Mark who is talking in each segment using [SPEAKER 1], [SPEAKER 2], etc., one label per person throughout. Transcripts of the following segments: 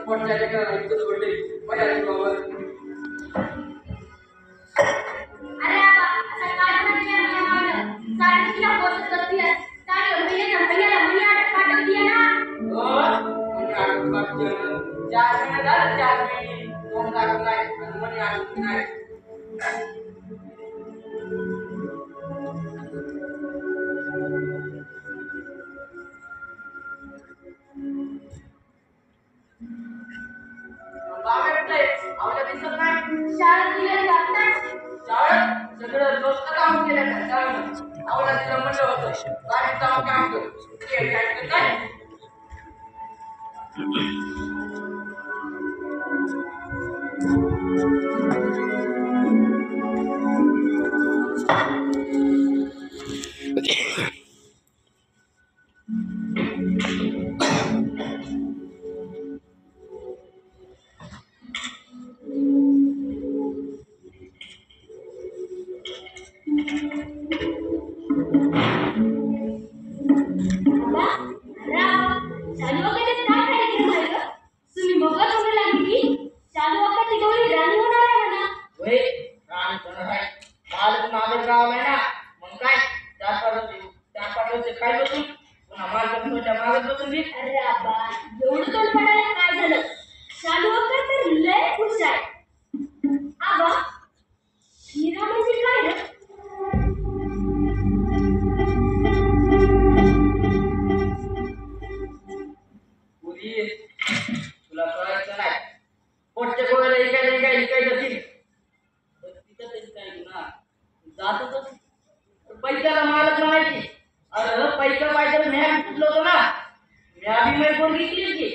[SPEAKER 1] पोटच्या लेकराला इतकं सोडले माझ्या जीवावर.
[SPEAKER 2] अरे बाबा असं काय म्हणते ना मला साडी तिला पोचत करते साडी महिन्याला पाठवते ना.
[SPEAKER 1] म्हणजे आठवण पाठवते 4 महिने झाले 4 महिने कोण दाखवत नाही आणि म्हणे आठवत नाही. आवडत दिसत नाही
[SPEAKER 2] शाळेत गेले जातात
[SPEAKER 1] शाळेत सगळं दोस्त काम केलं का शाळेत आवडत तिला म्हणलं होतं गाडी काम कर ते काय काय तुला कळायचं नाही पोटच्या गोळ्याला इकायला जातील तिथं तरी काय ना जातच पैशाला मालक म्हणायची. अरे पैसा पाहिजे म्या कुठलं होतं ना म्या बी मै कोण घेतली की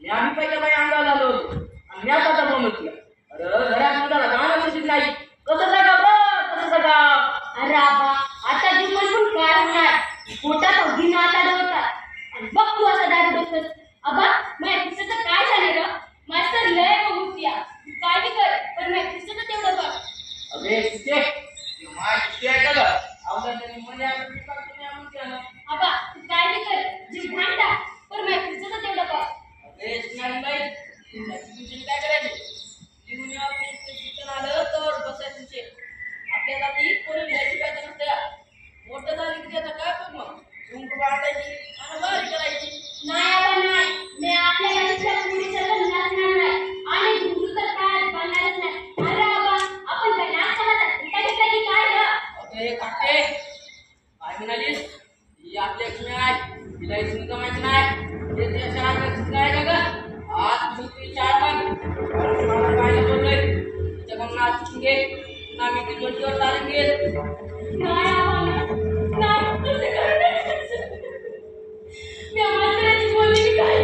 [SPEAKER 1] म्या बी पैसा बाई अंगाला आलो होतो आणि म्या आता बोलत केला. अरे घरात मुलाला जाणं सुचित नाही कसं जगा कसं जगा.
[SPEAKER 2] अरे बाबा आता जीवन पण काय होणार पोटात अगदी ना आता होता आणि बघ तू असं दारू बसतोस. अबा माझ्या खिशाचं काय झालं रे मास्तर लय बघूया काय बी कर पण माझ्या खिशाचं तेवढं बघ.
[SPEAKER 1] अबे किती माझ्या किती आहे का आवडत म्हणजे
[SPEAKER 2] अबा तू काय बी कर जीव घाण टाक पण माझ्या खिशाचं तेवढं बघ.
[SPEAKER 1] अबे स्नानबाई तुझी काय करायची जीवन आपले शिक्षण आलं तर बसायचं तुझे आपल्याला ती कोणी लिहायची काय नसते मोठं झाली की आता काय बघ मग झुंक बांधायची आणि बारी करायची.
[SPEAKER 2] नाही आपण नाही मी आपल्या घराच्या पुढीचं नाचणार नाही आणि गुरु तर काय बनणारच नाही. अरे बाबा आपण काय नाच करायचा काय ग.
[SPEAKER 1] अबे काटे काय म्हणालीस ही आपल्या लक्ष्मी आहे तिला इथून जमायचं नाही हे त्या शाळेत नाही का ग आज तुझी शाळा पण मला काय बोललोय तिच्या मग नाच शिकून घे ना मी ती जोडीवर तालीम घेईल.
[SPEAKER 2] नाही आम्हाला नाही तुझे मी आम्हाला बोलली काय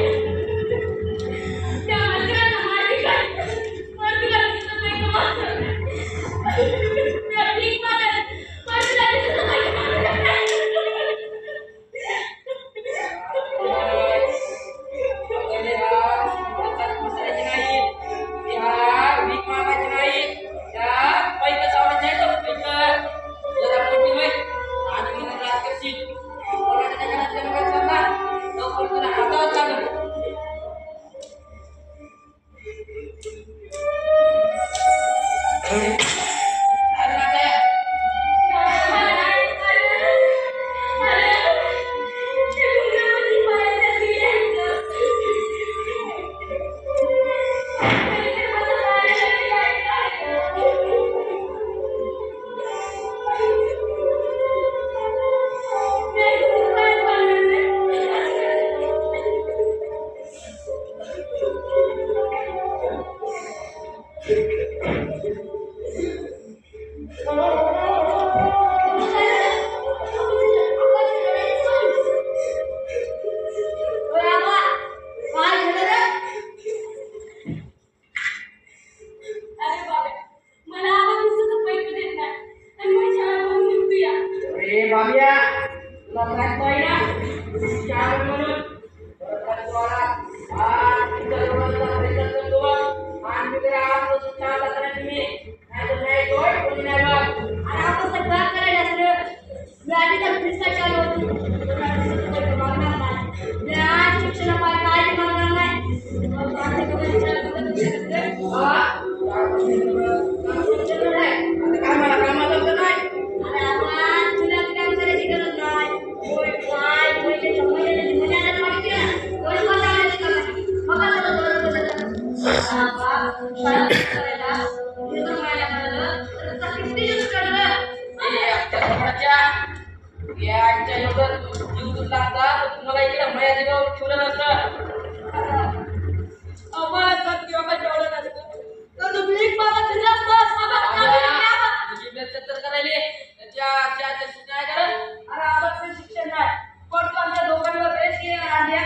[SPEAKER 2] त्या माणसाला मारली काय पण तुला दिसत नाही का माणसं मी ठीक मारलं पण तुला दिसत नाही का
[SPEAKER 1] कामाला तर नाही.
[SPEAKER 2] अरे आबा, तुला काम करायची गरज नाही. होय, काय, होय, ते समजण्याची मर्यादा पाहिजे ना. होय, मला आवडते का? बघा जरा बरोबर जरा. आबा, शाळेत करायला, हे जर व्हायला कळलं, तर आता किती दिवस काढलं?
[SPEAKER 1] हे आमच्या समाजाच्या या आजच्या युगात जीव लागतात तर तुम्हाला इकडे मयाची गाव ठेवलं नसतं.
[SPEAKER 2] आबा, सत्य बाबा जेवढं नसतं. तर तुम्ही एक बाबा दिला असतास. आबा,
[SPEAKER 1] तुझी तर करायली त्याच्या काय करत.
[SPEAKER 2] अरे आबाचं शिक्षण नाही. पण तो आमच्या दोघांवर रेस आणल्या.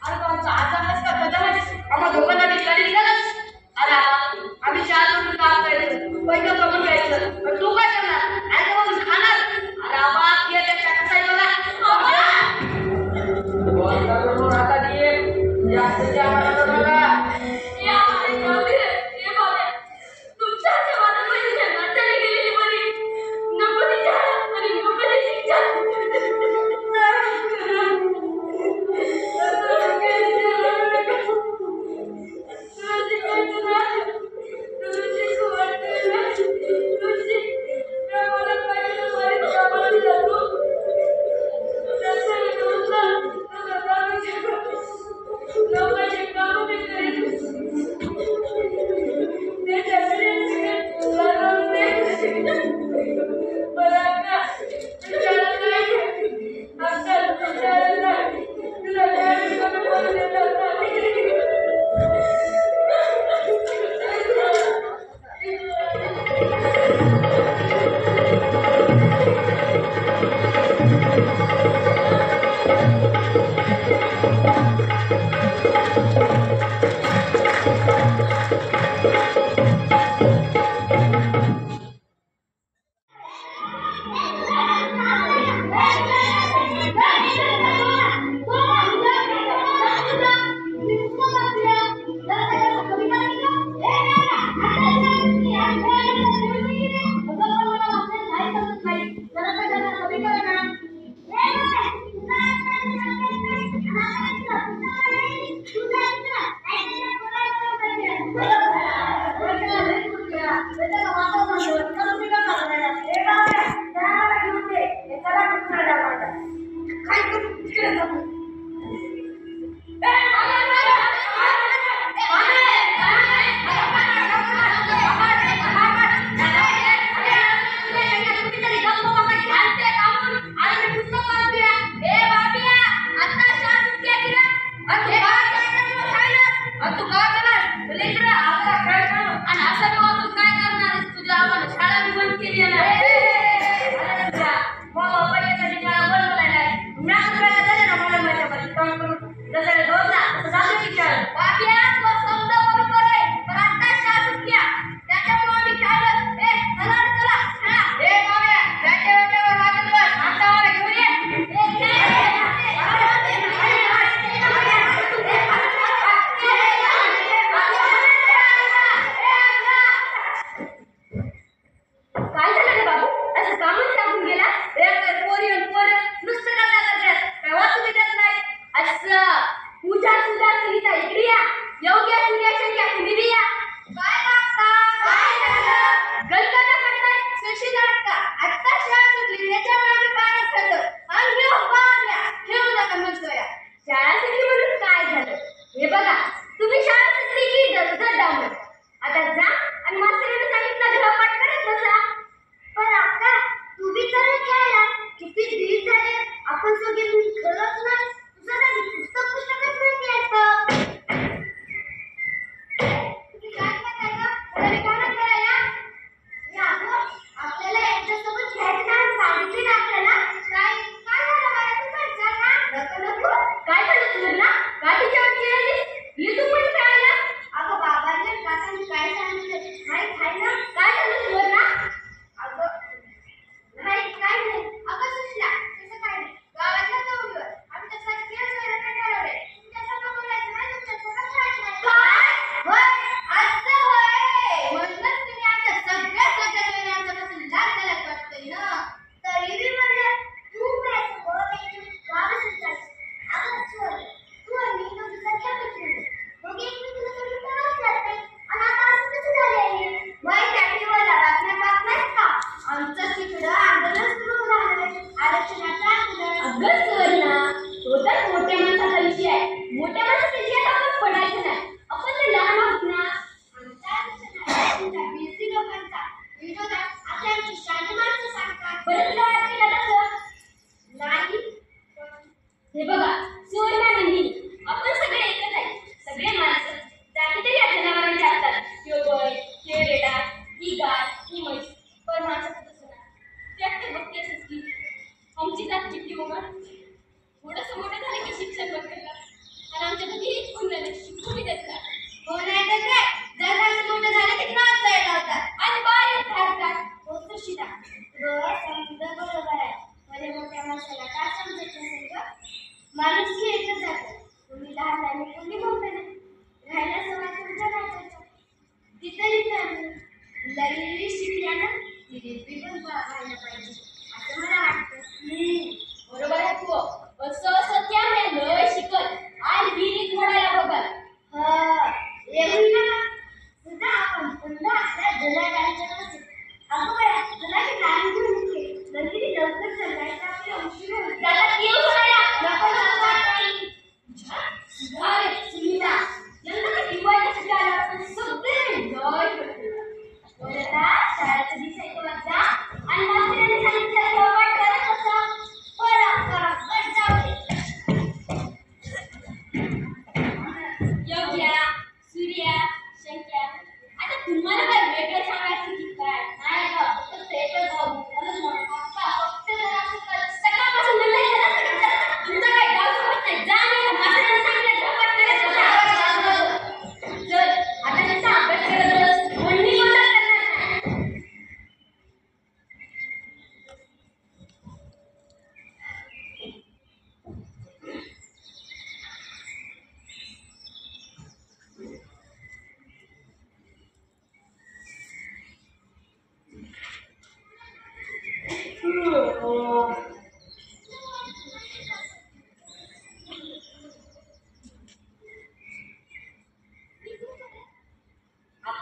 [SPEAKER 2] अरे तो आमचा आजारच का बदलच. आम्हा दोघांना विचारली निघालच. अरे आबा, आम्ही चार लोक काम करायचं. पहिलं कमवून घ्यायचं. पण तू काय करणार? अरे तेव्हा मी खाणार. अरे आबा, ते त्या कसं आहे बघा.
[SPEAKER 1] आता जास्त आम्हाला बघा.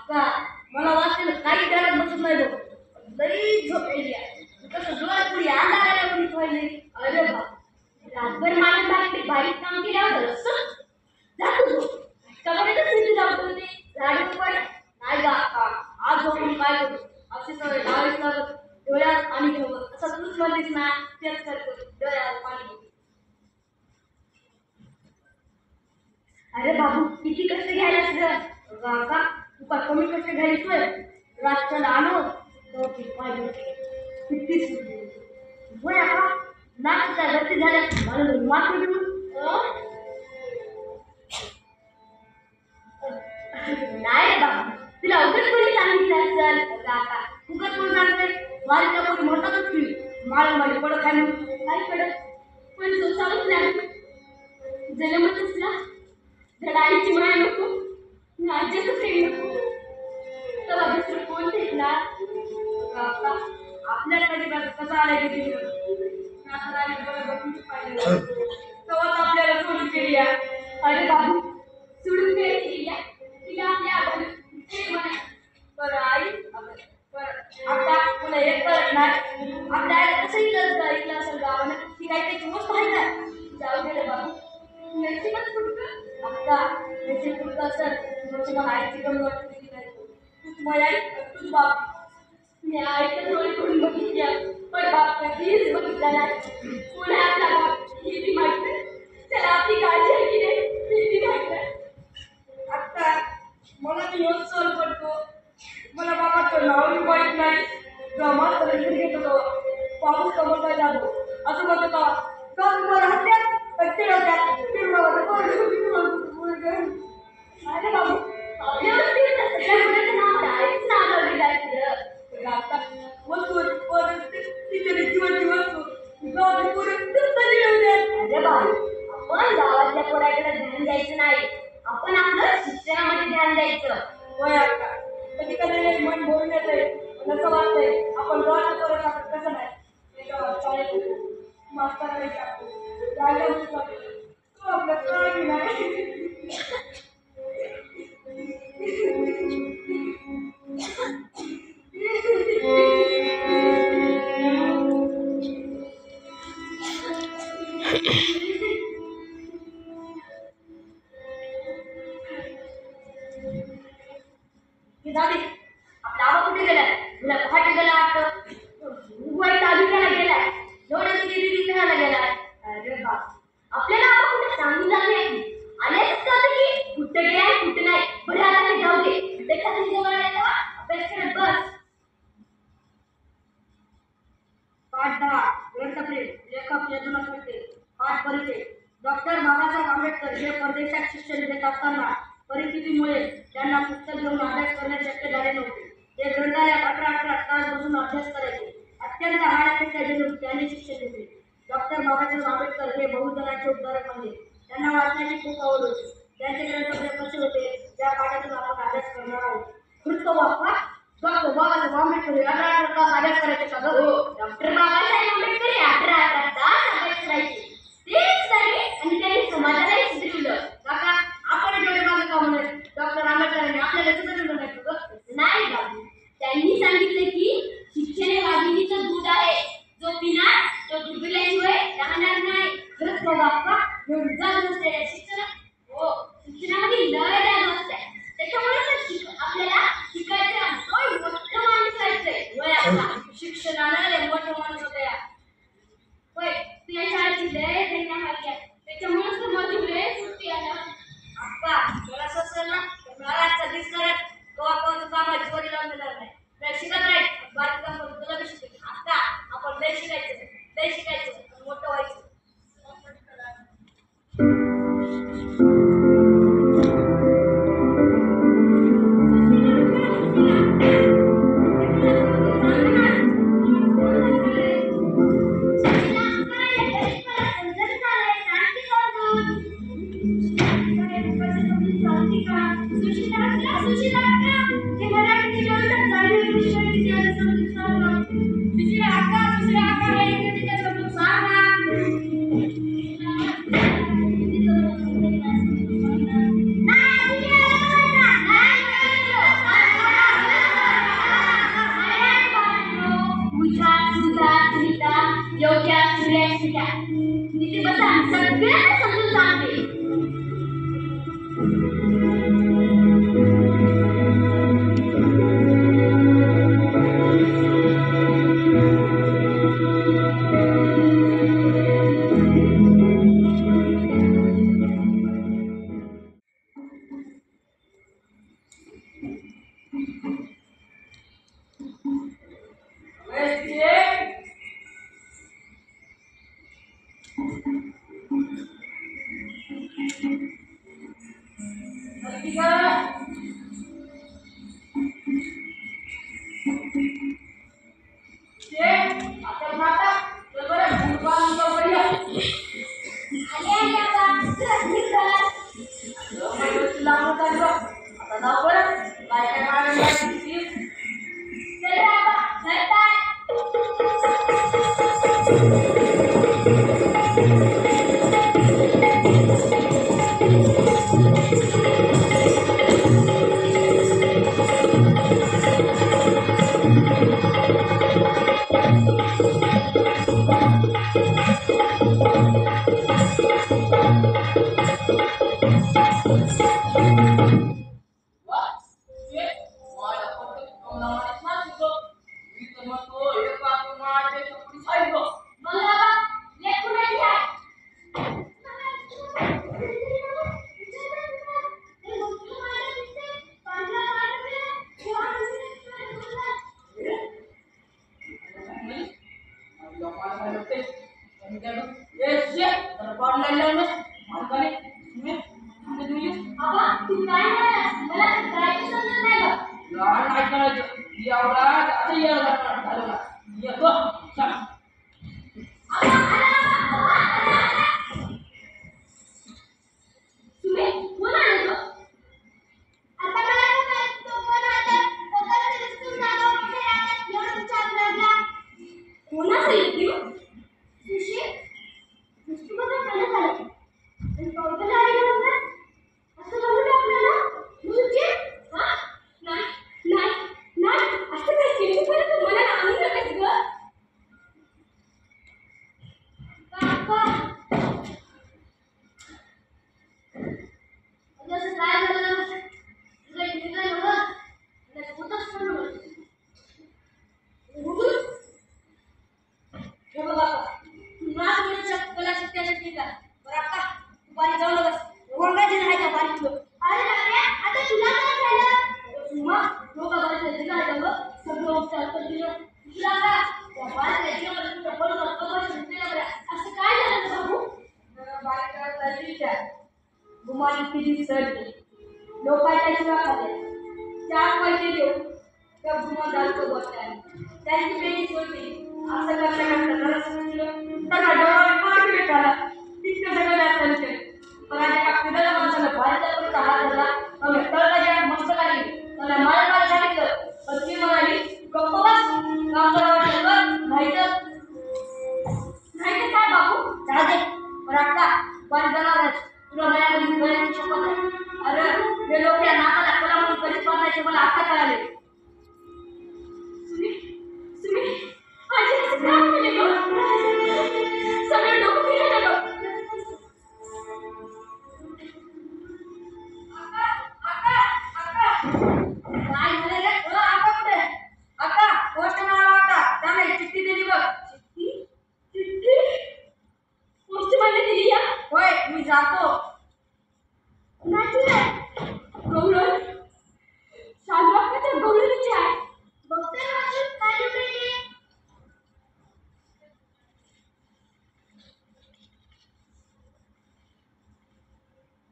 [SPEAKER 1] अक्का मला वाटलं काही त्याला बसत नाही बघ लई झोपेली आहे कसं डोळ्यात पुढे अंधार आल्यावर ठेवली अरे बाप
[SPEAKER 2] रातभर माझ्या बाईकडे बारीक काम केल्यावर असं जातो कबड्डीतच मी जातो ते झाडू पण
[SPEAKER 1] नाही का अक्का आज झोपून काय करू अशी सवय लावायच लागत डोळ्यात पाणी ठेवत असं तूच म्हणलीस ना तेच करतो डोळ्यात पाणी ठेवतो.
[SPEAKER 2] अरे बाबू किती कष्ट घ्यायलास ग
[SPEAKER 1] काका तू काय कमी कष्ट घ्यायचोय रातच्याला आलो तर ती पाहिजे किती होय आता नाचता गती झाल्या मला मात्र घेऊन
[SPEAKER 2] नाही रे बाबा तुला उगाच कोणी सांगितलं असेल
[SPEAKER 1] काका उगाच कोण सांगते माझ्या कोणी म्हणतातच की माळी पडत आहे म्हणून
[SPEAKER 2] काही पडत पण तो चालूच नाही जन्मतच ना धडाईची माया नको राज्याचं प्रेम नको तेव्हा दुसरं कोण भेटणार
[SPEAKER 1] काका आपल्याकडे कसं आलं की तेव्हाच आपल्याला सोडून केली आहे.
[SPEAKER 2] अरे बाबू सोडून गेली तिला आपल्या आवडलं
[SPEAKER 1] बरं आई बरं आता तुला एक कळत नाही आपल्या आईला कसंही ऐकलं असेल गावानं ती काही त्याची गोष्ट आहे ना
[SPEAKER 2] जाऊ दे रे बाबू नशिबच फुटकं
[SPEAKER 1] आता त्याची पुढचं असेल तर तुम्हाला आईची कमी वाटत नाही तूच माझी आई तुझ बाप
[SPEAKER 2] मी आईचं डोळे करून बघितल्या पण बाप कधीच बघितला नाही कोण आहे आपला बाप हे बी माहित नाही त्याला आपली काळजी आहे की नाही हे बी माहित नाही
[SPEAKER 1] आता मला मी योच सहन पडतो मला बाबाचं नावही माहीत नाही जमा करून घेत होतो पाऊस कमर काय जातो असं म्हणत होता का तुम्हाला हत्यात कच्चे होत्यात
[SPEAKER 2] अरे बाबू आपल्यावर सगळ्या मुलाचं नाव डायरेक्ट नाव दिलं आहे
[SPEAKER 1] आता वस्तू तिथे जीवाची वस्तू गावाची पोरं नुसतं जिरवतात.
[SPEAKER 2] अरे बाबू आपण गावातल्या पोराकडे ध्यान द्यायचं नाही आपण आपलं शिक्षणामध्ये ध्यान द्यायचं
[SPEAKER 1] होय अक्का कधी कधी मन बोलून येतंय असं वाटतंय आपण गावात करत आपण कसं नाही गावात शाळेत मास्तरांनी टाकतो जायला तो आपलं काही नाही
[SPEAKER 2] जाऊ दे आपला आबा कुठे गेलाय तुला पहाटे गेला वाटतं वाईट तालुक्याला गेलाय डोळ्याची देवी करायला गेलाय अरे बाप आपल्याला आबा कुठे सांगून जात नाही आलेच तर की कुठे गेलाय कुठे नाही बरं आता ते जाऊ दे एखाद्या जवळ आले तेव्हा अभ्यास करत बस
[SPEAKER 1] पाठ 10 ग्रंथप्रेम लेखक यदुनाथ करते पाठ परिचय डॉक्टर बाबासाहेब आंबेडकर हे परदेशात शिक्षण देत असताना परिस्थितीमुळे त्यांना पुस्तक घेऊन अभ्यास करणे शक्य झाले नव्हते. ते ग्रंथालयात 18 तास बसून अभ्यास करायचे. अत्यंत हाडापेक्षा जणून त्यांनी शिक्षण घेतले. डॉक्टर बाबासाहेब आंबेडकर हे बहुजनांचे उद्धारक बनले. त्यांना वाचण्याची खूप आवड होती. त्यांचे ग्रंथप्रेम कसे होते त्या पाठातून आपण अभ्यास करणार आहोत. खुर्त वापा डॉक्टर बाबासाहेब आंबेडकर हे 18 तास अभ्यास करायचे का हो
[SPEAKER 2] डॉक्टर बाबासाहेब आंबेडकर 18 तास अभ्यास करायचे तेच नाही आणि त्यांनी समाजालाही सुधरवलं
[SPEAKER 1] काका आपण जेवढे मागे का म्हणून डॉक्टर आंबेडकरांनी आपल्याला सुधारलं
[SPEAKER 2] नाही बाबू त्यांनी सांगितलं की शिक्षण हे वाघिणीचं दूध आहे जो पिणार तो दुर्बिल्याशिवाय राहणार नाही
[SPEAKER 1] खरंच बाबा अक्का
[SPEAKER 2] एवढं जात नसते शिक्षण हो शिक्षणामध्ये लय जात असते त्याच्यामुळे आपल्याला शिकायचं मोठं माणूस व्हायचंय
[SPEAKER 1] वय अक्का शिक्षणाला लय मोठं माणूस होतं या
[SPEAKER 2] होय तुझ्या शाळेची लय त्यांना माहिती आहे त्याच्यामुळेच तर माझी लय सुट्टी आला
[SPEAKER 1] अक्का मला असं असेल ना मला आजचा दिस करत कवा कामाची वडी लावून देणार नाही लय शिकत राहील बाकी काम करून तुला बी शिकेल अक्का आपण लय शिकायचं मोठं व्हायचं काय काय मारायला लागली?
[SPEAKER 2] चल रे आबा धरताय.
[SPEAKER 1] वा, ये, मला फक्त कमलामानेच मारली गं. मी तर म्हणतो, हे काकू मारते तर कुणी साईड गं.
[SPEAKER 2] मग आबा लेकरू नाही आहे. आबा तू काय म्हणालास? मला तर काहीच समजत नाही बघ. आबा आला. सुमे कोण आलं गं? आता मला काय माहित तो कोण आला? स्वतःच दिसून जागा कुठे राहतात एवढं विचारू लागला. कोण असेल ती? सुशी नुसतं बघा खाण्यात आलं. आणि कौतुक आली नव्हतं. असं म्हणू लागलं ना? मुझे? हा? नाही, नाही, नाही. असं काही केलं तर तू मला आणू नकोस गं. काका. अगं असं काय झालं? तुझं इथे काय नव्हतं? आणि होतंच पण नव्हतं. उठून हे बघ आता, तू नाच म्हणू कला शक्ती असेल का? बरं आता तू बारी जाऊ नकस. ओरडायचे नाही का बारी तुला? अरे बाबा, आता तुला काय झालं? मग लोक बारी काय झालं? सगळं उपचार दिलं. तुला का? त्या बारी याच्यावर तुझ्या बरोबर कवर सुटलेला बरं. असं काय झालं बाबू? बारी करायला त्या गुमानी किती सडली. लोकांच्या शिवा खाल्ल्या. 4 पैसे देऊ त्या गुमानदाराचं बसल्या. त्यांची बेटी सोडली. असं करता करता जरा समजलं. सगळा डोळा मागे भेटाला. तितकं सगळं जास्त केलं. पण आज एका पिढ्याला माणसाला बारीचा पण हात धरला. मग तळला गेला मस्त काढली. त्याला मला सांगितलं. पण ती म्हणाली गप्प बस. काम करावं ठेवलं. नाहीतर काय बाबू? जाऊ दे. बरं आता बारी जाणारच. तुला माझ्यामध्ये बऱ्याची शपथ आहे. अरे हे लोक या नाकाला कला म्हणून कधीच बांधायचे मला आता कळाले. सुमी सुमी आजी असं काय केले गं? सगळे डोकं फिरायला गं. काय झालं रे? आका कुठे? आका पोस्टमन आला होता. त्याने चिठ्ठी दिली बघ. चिठ्ठी? पोस्टमनने दिली या? होय, मी जातो. कुणाची रे? गौरव. शालवाकाच्या गौरवची आहे. बघते ना अजून काय लिहिलंय?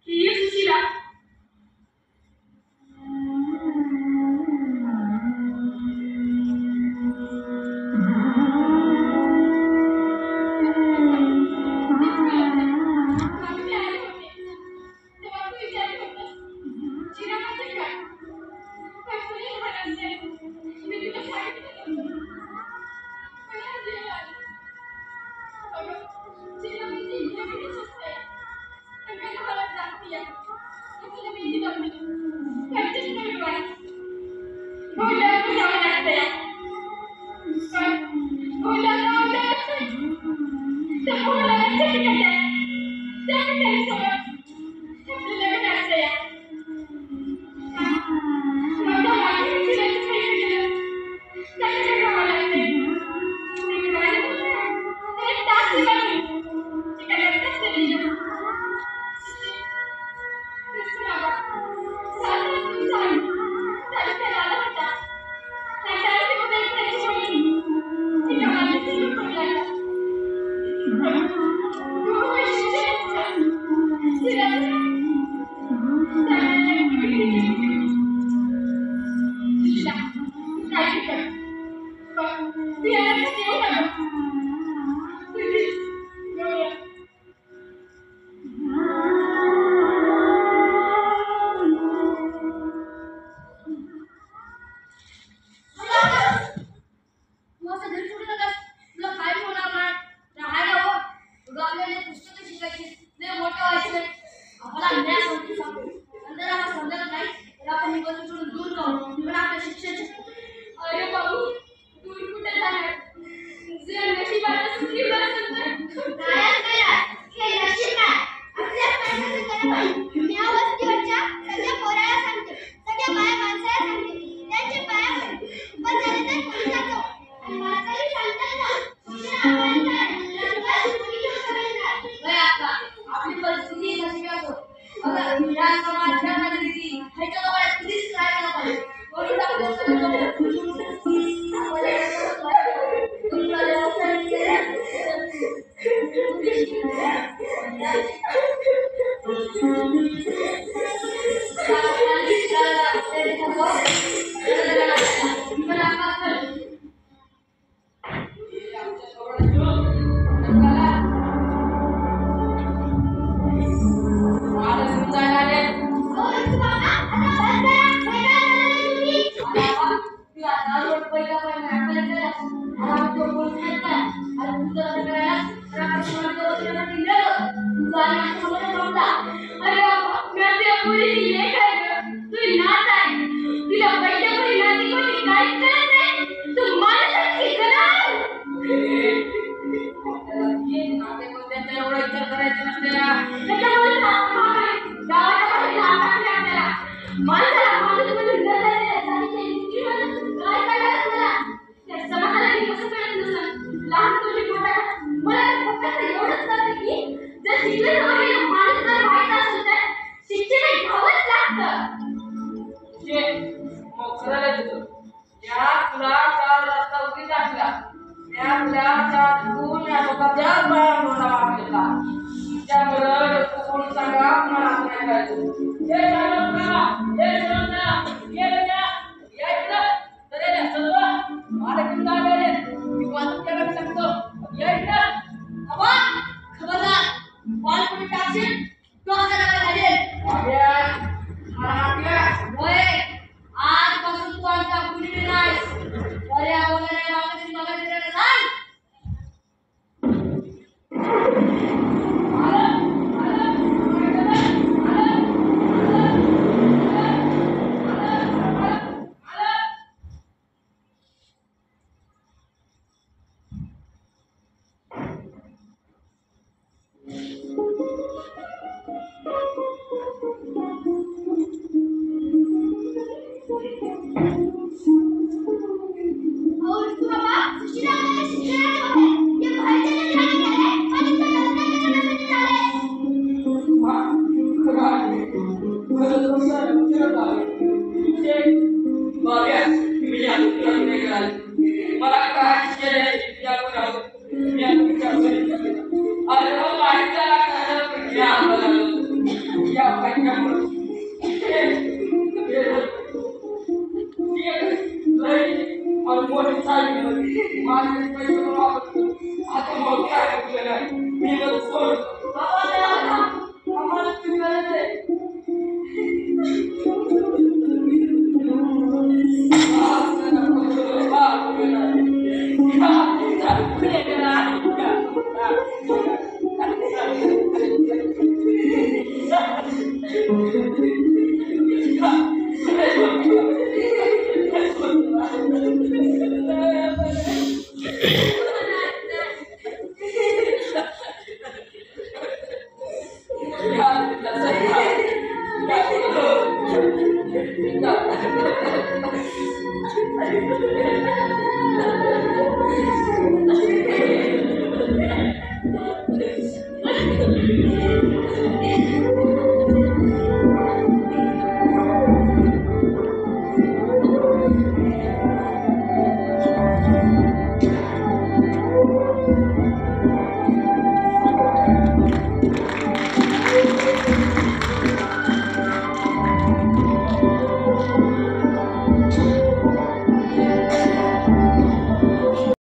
[SPEAKER 2] ही आहे सुशीला.
[SPEAKER 1] करायला देतो या तुला चार रस्ता उगी टाकला त्या मुलाचा तू या लोकांच्या मला वाटला त्यामुळे तू कोण सांगा मला काय करायचं हे सांगत का हे सांगता ये बेटा या इकडं तर ये सर्व मला किंवा आले मी वाचून करायला सांगतो या इकडं
[SPEAKER 2] अबा खबरदार बॉल कुठे टाकशील तो करायला लागेल
[SPEAKER 1] अभ्या मला
[SPEAKER 2] होय आजपासून तू आमचा कुणी नाहीस बऱ्या वगैरे वापस मला तिकडे सांग और तू बाबा सुशीला ने शिक्षण होते ये बाहेर चले जाने करे और इसका गलत नहीं चाले
[SPEAKER 1] मला काय केले या अरे हो माहिती या मोठी साडी माझे पैसे आता मग काय मी सोड आम्हाला तुम्ही